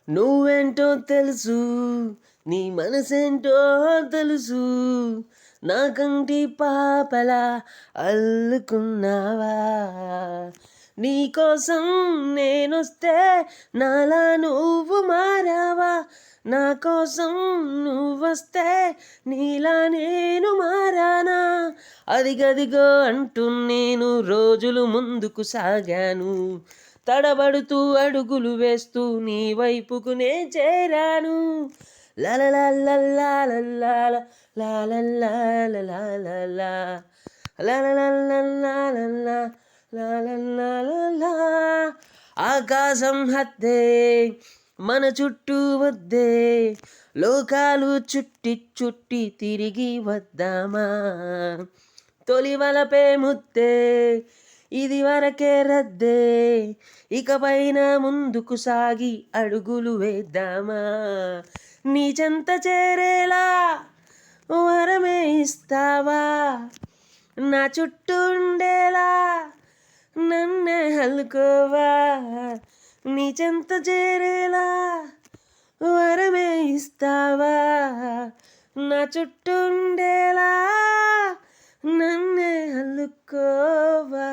నువ్వేంటో తెలుసు, నీ మనసేంటో తెలుసు, నా కంటి పాపలా అల్లుకున్నావా. నీకోసం నేనొస్తే నాలా నువ్వు మారావా, నా కోసం నువ్వొస్తే నీలా నేను మారానా. అదిగదిగో అంటూ నేను రోజులు ముందుకు సాగాను, తడబడుతూ అడుగులు వేస్తూ నీ వైపుకు నే చేరాను. లలలలలలలల, లాలలలలలలల, లలలలలలల, లాలలలలల. ఆకాశం హద్దే మన చుట్టూ వద్దే, లోకాలు చుట్టి చుట్టి తిరిగి వద్దామా. తొలి వలపే ముద్దే, ఇది వరకే రద్దే, ఇకపైన ముందుకు సాగి అడుగులు వేద్దామా. నీ చెంత చేరేలా వరమే ఇస్తావా, నా చుట్టూ ఉండేలా నన్నే హల్లుకోవా. నీ చెంత చేరేలా వరమే ఇస్తావా, నా చుట్టూ ఉండేలా నన్నే హల్లుకోవా.